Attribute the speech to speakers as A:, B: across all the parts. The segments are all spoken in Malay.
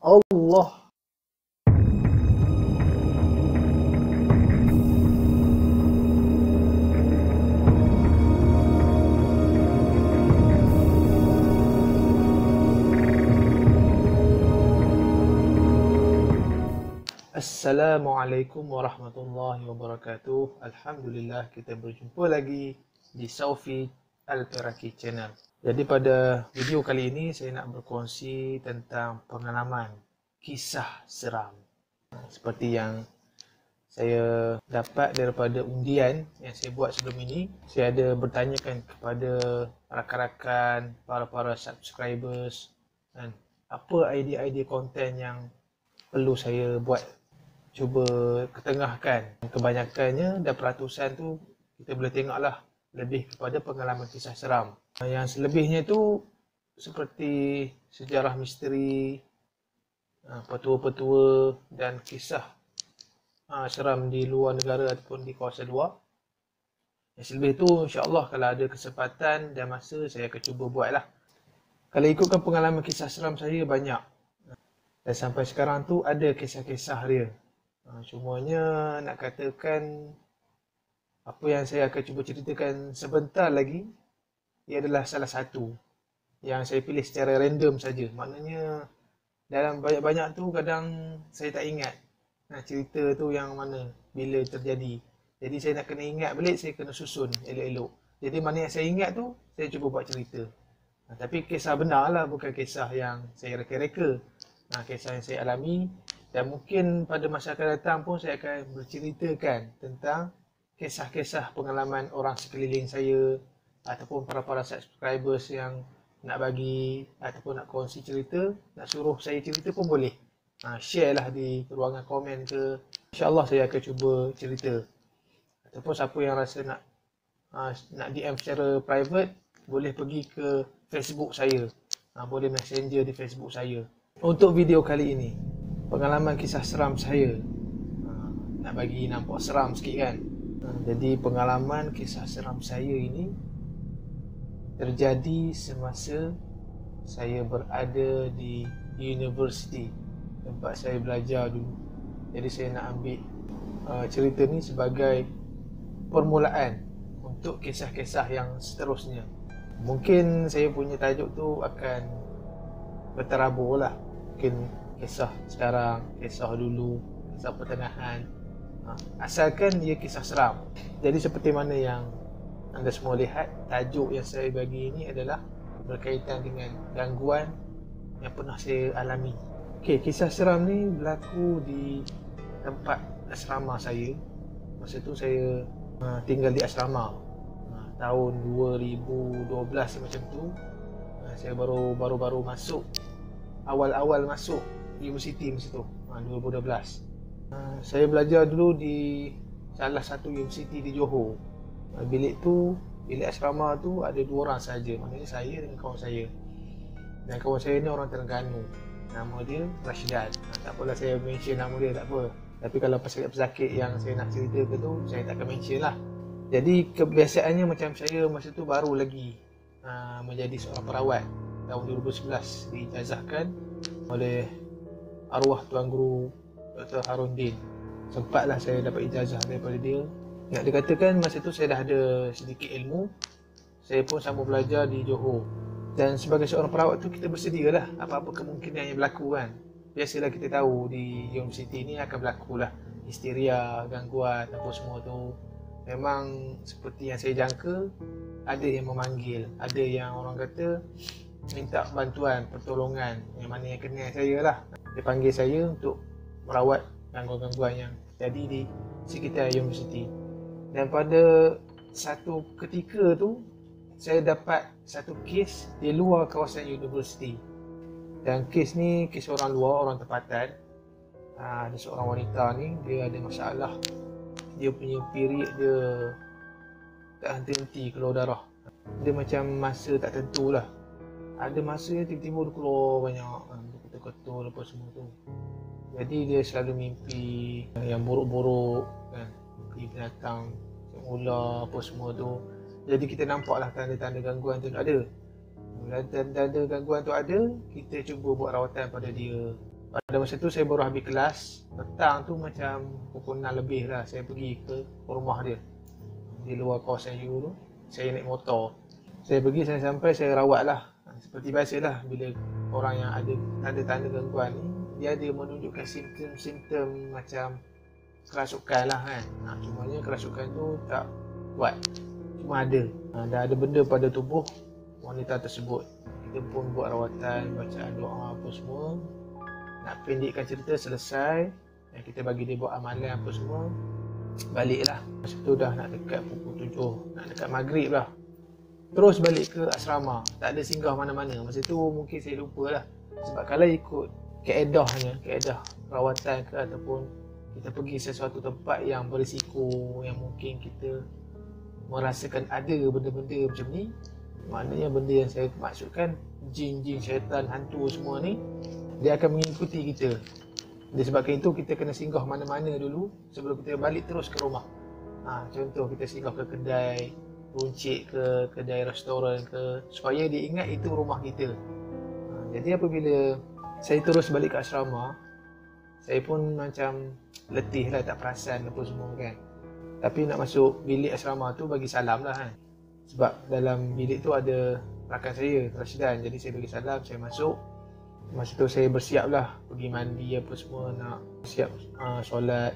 A: Allah. Assalamualaikum warahmatullahi wabarakatuh. Alhamdulillah kita berjumpa lagi di Saufi Al-Iraqi Channel. Jadi pada video kali ini saya nak berkongsi tentang pengalaman kisah seram. Seperti yang saya dapat daripada undian yang saya buat sebelum ini, saya ada bertanyakan kepada rakan-rakan, para subscribers, dan apa idea-idea konten yang perlu saya buat, cuba ketengahkan. Kebanyakannya dan peratusan tu kita boleh tengoklah lebih kepada pengalaman kisah seram. Yang selebihnya tu seperti sejarah misteri, petua-petua dan kisah seram di luar negara ataupun di kawasan luar. Yang selebih tu insya-Allah kalau ada kesempatan dan masa saya akan cuba buatlah. Kalau ikutkan pengalaman kisah seram saya banyak. Dan sampai sekarang tu ada kisah-kisah dia. Cumanya nak katakan apa yang saya akan cuba ceritakan sebentar lagi, ia adalah salah satu yang saya pilih secara random saja. Maknanya dalam banyak-banyak tu kadang saya tak ingat cerita tu yang mana, bila terjadi. Jadi saya nak kena ingat balik, saya kena susun elok-elok. Jadi mana yang saya ingat tu, saya cuba buat cerita. Tapi kisah benar lah, bukan kisah yang saya reka-reka. Kisah yang saya alami. Dan mungkin pada masa akan datang pun saya akan berceritakan tentang kisah-kisah pengalaman orang sekeliling saya ataupun para subscribers yang nak bagi ataupun nak kongsi cerita, nak suruh saya cerita pun boleh. Share lah di ruangan komen ke. InsyaAllah saya akan cuba cerita. Ataupun siapa yang rasa nak DM secara private, boleh pergi ke Facebook saya. Boleh messenger di Facebook saya. Untuk video kali ini, pengalaman kisah seram saya. Nak bagi nampak seram sikit kan. Jadi pengalaman kisah seram saya ini terjadi semasa saya berada di universiti, tempat saya belajar dulu. Jadi saya nak ambil cerita ni sebagai permulaan untuk kisah-kisah yang seterusnya. Mungkin saya punya tajuk tu akan berterabur lah. Mungkin kisah sekarang, kisah dulu, kisah pertengahan, asalkan dia kisah seram. Jadi seperti mana yang anda semua lihat, tajuk yang saya bagi ini adalah berkaitan dengan gangguan yang pernah saya alami. Okey, kisah seram ni berlaku di tempat asrama saya. Masa tu saya tinggal di asrama tahun 2012 macam tu. Saya baru masuk, awal-awal masuk universiti masa tu, 2012. Saya belajar dulu di salah satu universiti di Johor. Bilik asrama tu ada 2 orang saja, maknanya saya dengan kawan saya. Dan kawan saya ni orang Terengganu. Nama dia Rashidan. Tak apalah saya mention nama dia, tak apa. Tapi kalau pesakit-pesakit yang saya nak ceritakan tu, saya tak akan mention lah. Jadi kebiasaannya macam saya masa tu baru lagi menjadi seorang perawat. Tahun 2011 diijazahkan oleh arwah Tuan Guru Dr. Haruddin. Sempatlah saya dapat ijazah daripada dia. Nak dikatakan masa tu saya dah ada sedikit ilmu. Saya pun sambung belajar di Johor. Dan sebagai seorang perawat tu kita bersedialah apa-apa kemungkinan yang berlaku kan. Biasalah kita tahu di universiti ni akan berlaku lah histeria, gangguan, apa semua tu. Memang seperti yang saya jangka, ada yang memanggil, ada yang orang kata minta bantuan, pertolongan, yang mana yang kenal saya lah. Dia panggil saya untuk merawat gangguan-gangguan yang jadi di sekitar universiti. Dan pada satu ketika tu, saya dapat satu kes di luar kawasan universiti. Dan kes ni kes orang luar, orang tempatan. Ada seorang wanita ni, dia ada masalah. Dia punya period dia tak henti-henti keluar darah. Dia macam masa tak tentu lah. Ada masa yang tiba-tiba dia keluar banyak, ketul-ketul apa semua tu. Jadi dia selalu mimpi yang buruk-buruk kan, mimpi binatang, ular apa semua tu. Jadi kita nampaklah tanda-tanda gangguan tu ada. Bila tanda gangguan tu ada, kita cuba buat rawatan pada dia. Pada masa tu saya baru habis kelas. Petang tu macam pukul 6 lebih lah saya pergi ke rumah dia di luar kawasan U tu. Saya naik motor. Saya pergi, saya sampai, saya rawat lah. Seperti biasalah bila orang yang ada tanda-tanda gangguan ni, dia ada menunjukkan simptom-simptom macam kerasukan lah kan. Cumanya kerasukan tu tak kuat, cuma ada. Dah ada benda pada tubuh wanita tersebut. Kita pun buat rawatan, bacaan doa apa semua. Nak pendekkan cerita, selesai, dan kita bagi dia buat amalan apa semua, baliklah. Masa tu dah nak dekat pukul 7, nak dekat maghrib lah. Terus balik ke asrama, tak ada singgah mana-mana. Masa tu mungkin saya lupa lah. Sebab kalau ikut kaedahnya, kaedah rawatan ke ataupun kita pergi sesuatu tempat yang berisiko, yang mungkin kita merasakan ada benda-benda macam ni, maknanya benda yang saya maksudkan, jin-jin, syaitan, hantu semua ni, dia akan mengikuti kita. Disebabkan itu kita kena singgah mana-mana dulu sebelum kita balik terus ke rumah. Contoh kita singgah ke kedai runcit ke, kedai restoran ke, supaya dia ingat itu rumah kita. Jadi apabila saya terus balik ke asrama, saya pun macam letih lah, tak perasan apa semua kan. Tapi nak masuk bilik asrama tu bagi salam lah kan. Sebab dalam bilik tu ada rakan saya, Rashidan. Jadi saya bagi salam, saya masuk. Masa tu saya bersiap lah, pergi mandi apa semua, nak siap solat.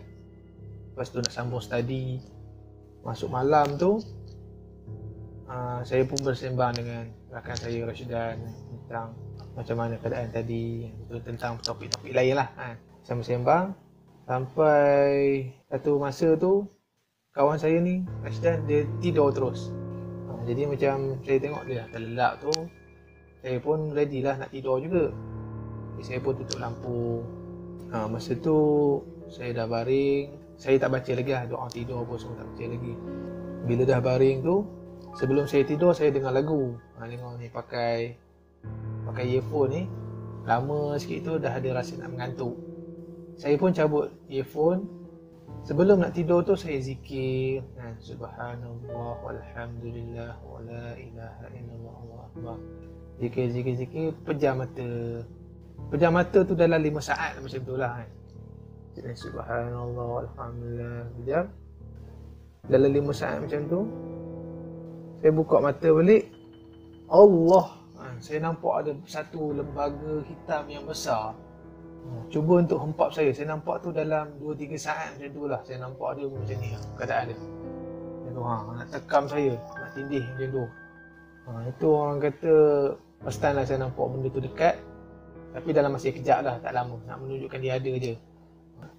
A: Lepas tu nak sambung study. Masuk malam tu, saya pun bersembang dengan rakan saya Rashidan tentang macam mana keadaan tadi, tentang topik-topik lain lah kan. Saya bersembang sampai satu masa tu kawan saya ni, Rashidan, dia tidur terus. Jadi macam saya tengok dia dah terlelap tu, saya pun ready lah nak tidur juga. Jadi saya pun tutup lampu. Masa tu saya dah baring. Saya tak baca lagi lah doa tidur apa semua, tak baca lagi. Bila dah baring tu, sebelum saya tidur saya dengar lagu. Dengar ni pakai earphone ni. Lama sikit tu dah ada rasa nak mengantuk. Saya pun cabut earphone. Sebelum nak tidur tu saya zikir, Subhanallah walhamdulillah wala ilaha illallah Allahu akbar. Zikir, pejam mata. Pejam mata tu dalam 5 saat macam tu lah kan. Subhanallah walhamdulillah, pejam. Dalam 5 saat macam tu, saya buka mata balik. Allah, saya nampak ada satu lembaga hitam yang besar. Cuba untuk hempap saya nampak tu dalam 2-3 saat macam tu lah. Saya nampak dia macam ni keadaan dia. Nak tekam saya, nak tindih macam tu. Itu orang kata first time lah saya nampak benda tu dekat. Tapi dalam masa kejap lah, tak lama, nak menunjukkan dia ada je.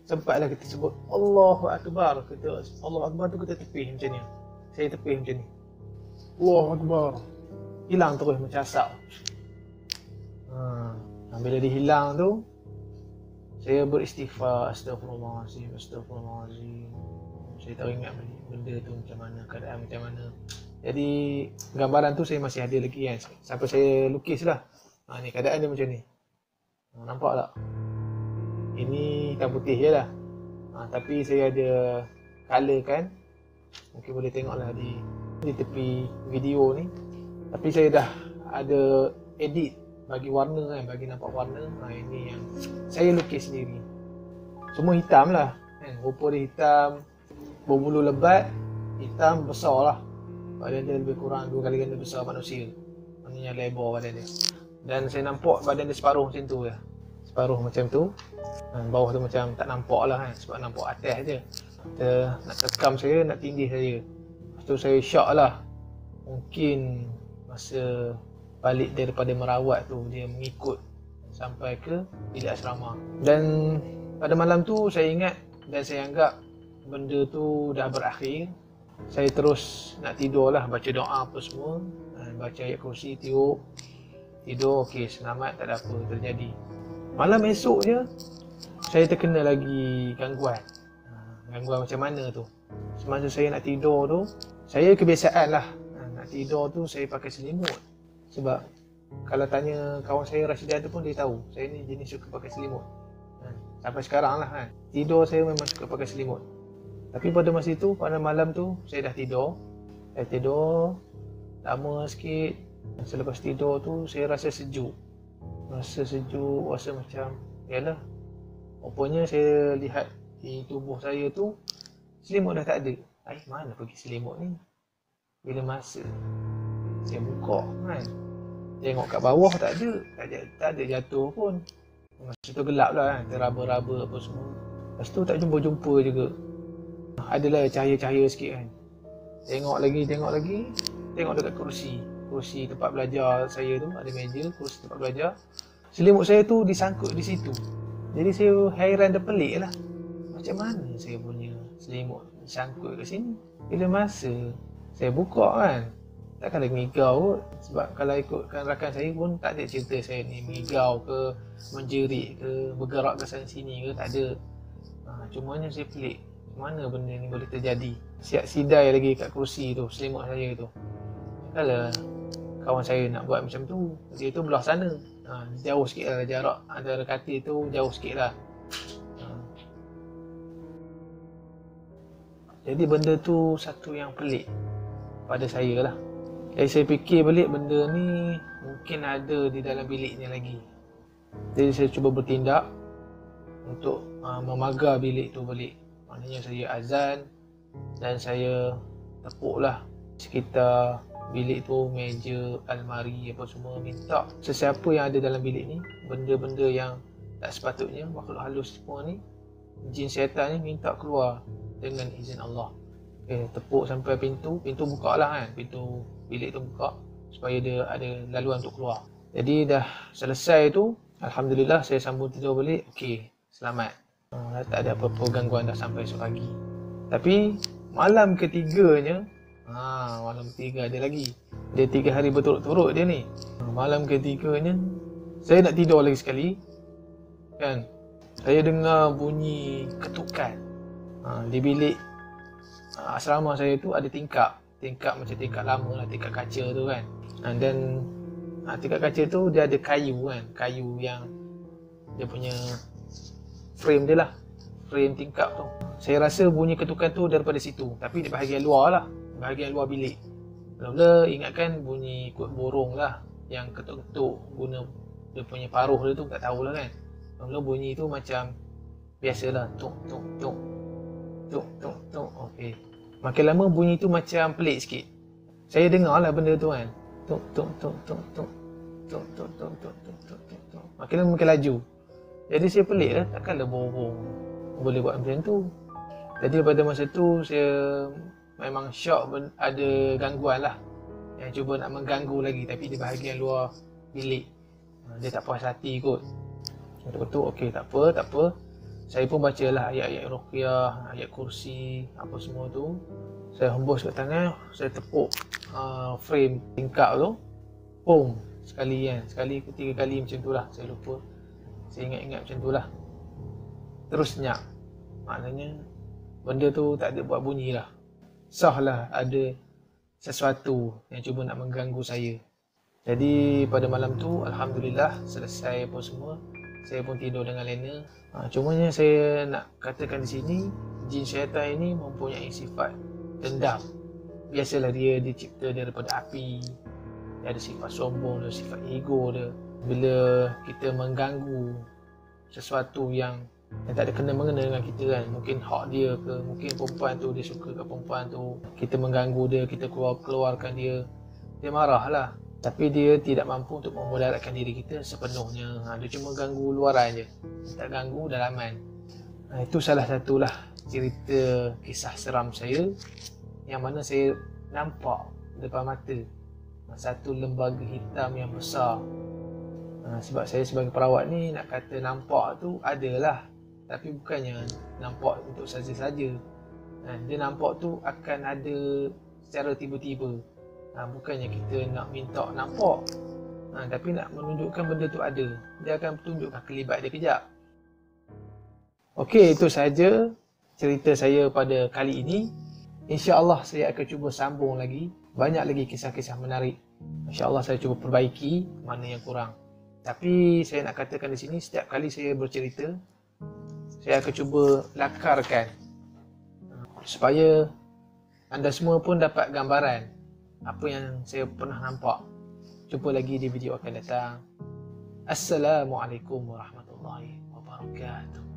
A: Sempatlah kita sebut Allahu Akbar. Kita Allahu Akbar tu kita tepih macam ni. Saya tepih macam ni, Allahu Akbar. Hilang terus macam asap. Bila dia hilang tu, saya beristighfar, astagfirullahaladzim. Saya tak ingat benda tu macam mana, keadaan macam mana. Jadi gambaran tu saya masih ada lagi kan. Sampai saya lukis lah. Ni keadaan dia macam ni. Nampak tak? Ini hitam putih je lah. Tapi saya ada colour kan. Mungkin boleh tengok lah di tepi video ni. Tapi saya dah ada edit bagi warna kan, bagi nampak warna. Ini yang saya lukis sendiri. Semua hitam lah kan. Rupa dia hitam, berbulu lebat, hitam, besar lah. Badan dia lebih kurang 2 kali ganda besar manusia. Maknanya lebar badan dia. Dan saya nampak badan dia separuh macam tu je. Separuh macam tu. Bawah tu macam tak nampak lah kan, sebab nampak atas je. Kita nak tekam saya, nak tindih saya. Lepas tu saya shock lah. Mungkin masa balik daripada merawat tu, dia mengikut sampai ke bilik asrama. Dan pada malam tu saya ingat dan saya anggap benda tu dah berakhir. Saya terus nak tidur lah, baca doa apa semua, baca ayat kursi, tidur, okey, selamat, tak ada apa terjadi. Malam esoknya saya terkena lagi gangguan. Gangguan macam mana tu? Semasa saya nak tidur tu, saya kebiasaan lah, nak tidur tu saya pakai selimut. Sebab kalau tanya kawan saya Rashidan tu pun dia tahu saya ni jenis suka pakai selimut. Sampai sekarang lah kan, tidur saya memang suka pakai selimut. Tapi pada masa itu, pada malam tu saya dah tidur. Saya tidur lama sikit. Selepas tidur tu saya rasa sejuk. Rasa macam Yalah, rupanya saya lihat di tubuh saya tu selimut dah tak ada. Mana pergi selimut ni? Bila masa saya buka kan, tengok kat bawah tak ada jatuh pun. Masa tu gelap lah kan, teraba-raba apa semua. Lepas tu tak jumpa-jumpa juga. Adalah cahaya-cahaya sikit kan. Tengok lagi, tengok dekat kursi tempat belajar saya tu, ada meja, kursi tempat belajar. Selimut saya tu disangkut di situ. Jadi saya hairan dan pelik lah. Macam mana saya punya selimut disangkut kat sini? Bila masa saya buka kan, takkanlah mengigau kot. Sebab kalau ikutkan rakan saya pun tak ada cerita saya ni mengigau ke, menjerit ke, bergerak ke sana sini ke, tak ada. Cumanya saya pelik, mana benda ni boleh terjadi. Siap sidai lagi kat kursi tu, selimut saya tu. Kalau kawan saya nak buat macam tu, dia tu belah sana, jauh sikit lah jarak antara katil tu, jauh sikit lah. Jadi benda tu satu yang pelik pada saya lah. Jadi saya fikir balik benda ni mungkin ada di dalam bilik ni lagi. Jadi saya cuba bertindak untuk memagar bilik tu balik. Maknanya saya azan dan saya tepuklah sekitar bilik tu, meja, almari apa semua, minta sesiapa yang ada dalam bilik ni, benda-benda yang tak sepatutnya, makhluk halus semua ni, jin syaitan ni, minta keluar dengan izin Allah. Tepuk sampai pintu buka lah kan, pintu bilik tu buka supaya dia ada laluan untuk keluar. Jadi dah selesai tu, alhamdulillah saya sambung tidur balik. Okey, selamat. Tak ada apa-apa gangguan dah sampai esok pagi. Tapi malam ketiganya, malam ketiga ada lagi. Dia 3 hari berturut-turut dia ni. Malam ketiganya saya nak tidur lagi sekali kan, saya dengar bunyi ketukan. Di bilik asrama saya tu ada tingkap macam tingkap lama lah, tingkap kaca tu kan. Dan tingkap kaca tu dia ada kayu kan, kayu yang dia punya frame dia lah, frame tingkap tu. Saya rasa bunyi ketukan tu daripada situ, tapi di bahagian luar lah, bahagian luar bilik. Mula-mula ingatkan bunyi kot burung lah yang ketuk-ketuk guna dia punya paruh dia tu, tak tahulah kan. Mula-mula bunyi tu macam biasalah, tuk tuk tuk tuk tuk tuk. Okey, makin lama bunyi tu macam pelik sikit. Saya dengar lah benda tu kan, tuk tuk tuk tuk tuk tuk tuk tuk tuk tuk tuk tuk. Makin lama makin laju. Jadi saya pelik lah, takkanlah burung boleh buat macam tu. Jadi pada masa tu saya memang syok, ada gangguan lah yang cuba nak mengganggu lagi, tapi di bahagian luar bilik. Dia tak puas hati kot. Betul-betul okey, tak apa. Saya pun bacalah ayat-ayat ruqyah, ayat kursi, apa semua tu. Saya hembus kat tangan, saya tepuk frame tingkap tu. Pum, sekali kan, sekali ke 3 kali macam tu lah, saya lupa. Saya ingat-ingat macam tu lah. Terus senyap. Maknanya benda tu tak ada buat bunyi lah. Sah lah ada sesuatu yang cuba nak mengganggu saya. Jadi pada malam tu alhamdulillah selesai apa semua. Saya pun tidur dengan lena. Cumanya saya nak katakan di sini, jin syaitan ini mempunyai sifat dendam. Biasalah dia dicipta daripada api. Dia ada sifat sombong, dia sifat ego dia. Bila kita mengganggu sesuatu yang tak ada kena-mengena dengan kita kan, mungkin hak dia ke, mungkin perempuan tu dia suka kat perempuan tu, kita mengganggu dia, kita keluarkan dia marah lah. Tapi dia tidak mampu untuk memudaratkan diri kita sepenuhnya. Dia cuma ganggu luaran je, tak ganggu dalaman. Itu salah satulah cerita kisah seram saya yang mana saya nampak depan mata satu lembaga hitam yang besar. Sebab saya sebagai perawat ni nak kata nampak tu adalah, tapi bukannya nampak untuk saja-saja. Dia nampak tu akan ada secara tiba-tiba. Bukannya kita nak minta nampak, tapi nak menunjukkan benda tu ada. Dia akan tunjukkan kelibat dia kejap. Okey, itu saja cerita saya pada kali ini. InsyaAllah saya akan cuba sambung lagi. Banyak lagi kisah-kisah menarik. InsyaAllah saya cuba perbaiki mana yang kurang. Tapi saya nak katakan di sini, setiap kali saya bercerita, saya akan cuba lakarkan supaya anda semua pun dapat gambaran apa yang saya pernah nampak. Jumpa lagi di video akan datang. Assalamualaikum warahmatullahi wabarakatuh. wabarakatuh.